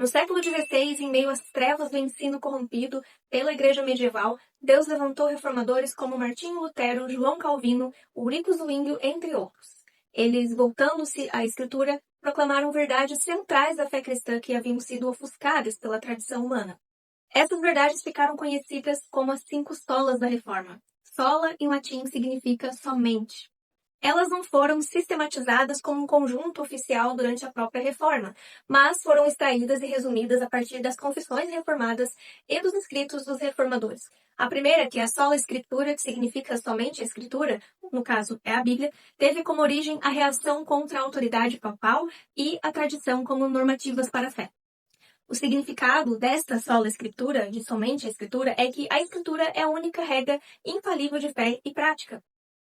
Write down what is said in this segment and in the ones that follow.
No século XVI, em meio às trevas do ensino corrompido pela Igreja medieval, Deus levantou reformadores como Martinho Lutero, João Calvino, Ulrico Zwinglio, entre outros. Eles, voltando-se à Escritura, proclamaram verdades centrais da fé cristã que haviam sido ofuscadas pela tradição humana. Essas verdades ficaram conhecidas como as 5 solas da Reforma. Sola, em latim, significa somente. Elas não foram sistematizadas como um conjunto oficial durante a própria Reforma, mas foram extraídas e resumidas a partir das confissões reformadas e dos escritos dos reformadores. A primeira, que é a sola escritura, que significa somente a escritura, no caso é a Bíblia, teve como origem a reação contra a autoridade papal e a tradição como normativas para a fé. O significado desta sola escritura, de somente a escritura, é que a escritura é a única regra infalível de fé e prática.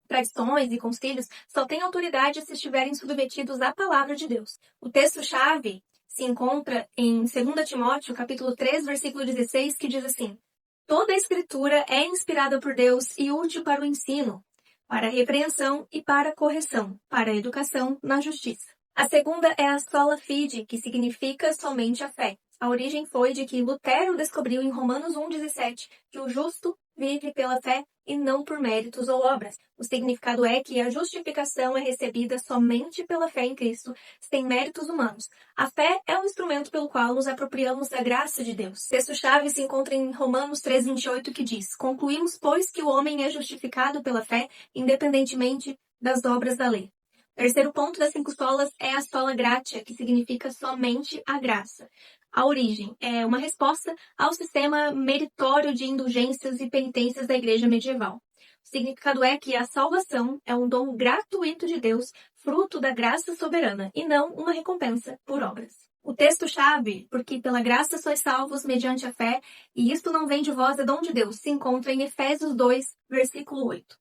Tradições e concílios só têm autoridade se estiverem submetidos à palavra de Deus. O texto-chave se encontra em 2 Timóteo, capítulo 3, versículo 16, que diz assim: Toda a escritura é inspirada por Deus e útil para o ensino, para a repreensão e para a correção, para a educação na justiça. A segunda é a sola fide, que significa somente a fé. A origem foi de que Lutero descobriu em Romanos 1,17 que o justo vive pela fé e não por méritos ou obras. O significado é que a justificação é recebida somente pela fé em Cristo, sem méritos humanos. A fé é o instrumento pelo qual nos apropriamos da graça de Deus. O texto-chave se encontra em Romanos 3,28, que diz: Concluímos, pois, que o homem é justificado pela fé, independentemente das obras da lei. O terceiro ponto das 5 solas é a sola gratia, que significa somente a graça. A origem é uma resposta ao sistema meritório de indulgências e penitências da Igreja medieval. O significado é que a salvação é um dom gratuito de Deus, fruto da graça soberana, e não uma recompensa por obras. O texto-chave, porque pela graça sois salvos mediante a fé, e isto não vem de vós, é dom de Deus, se encontra em Efésios 2, versículo 8.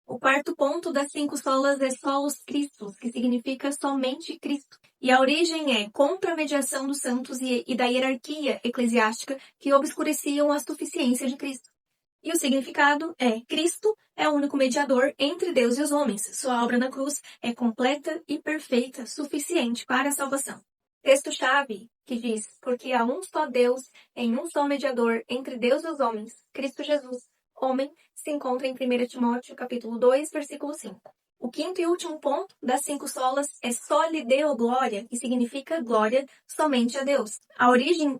O quarto ponto das 5 solas é solos Christus, que significa somente Cristo. E a origem é contra a mediação dos santos e da hierarquia eclesiástica que obscureciam a suficiência de Cristo. E o significado é: Cristo é o único mediador entre Deus e os homens. Sua obra na cruz é completa e perfeita, suficiente para a salvação. Texto-chave, que diz: Porque há um só Deus, em um só mediador entre Deus e os homens, Cristo Jesus, homem, se encontra em 1 Timóteo, capítulo 2, versículo 5. O quinto e último ponto das 5 solas é soli deo gloria, que significa glória somente a Deus. A origem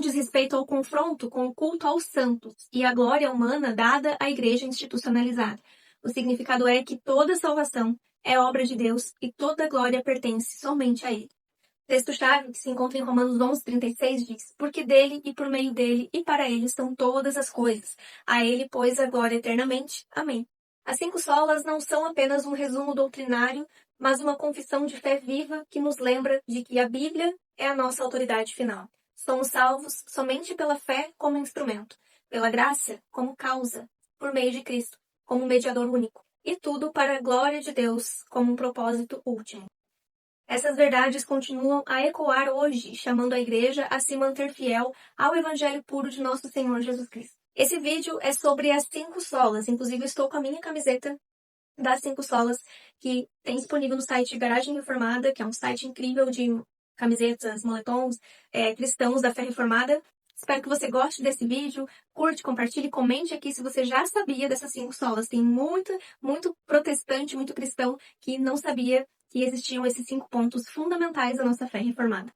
diz respeito ao confronto com o culto aos santos e a glória humana dada à igreja institucionalizada. O significado é que toda salvação é obra de Deus e toda glória pertence somente a Ele. O texto-chave, que se encontra em Romanos 11:36, diz: Porque dele, e por meio dele, e para ele estão todas as coisas. A ele, pois, a glória eternamente. Amém. As 5 solas não são apenas um resumo doutrinário, mas uma confissão de fé viva que nos lembra de que a Bíblia é a nossa autoridade final. Somos salvos somente pela fé como instrumento, pela graça como causa, por meio de Cristo, como mediador único, e tudo para a glória de Deus como um propósito último. Essas verdades continuam a ecoar hoje, chamando a igreja a se manter fiel ao evangelho puro de nosso Senhor Jesus Cristo. Esse vídeo é sobre as 5 solas, inclusive estou com a minha camiseta das 5 solas, que tem disponível no site Garagem Reformada, que é um site incrível de camisetas, moletons, cristãos da fé reformada. Espero que você goste desse vídeo, curte, compartilhe, comente aqui se você já sabia dessas 5 solas. Tem muito protestante, muito cristão que não sabia que existiam esses 5 pontos fundamentais da nossa fé reformada.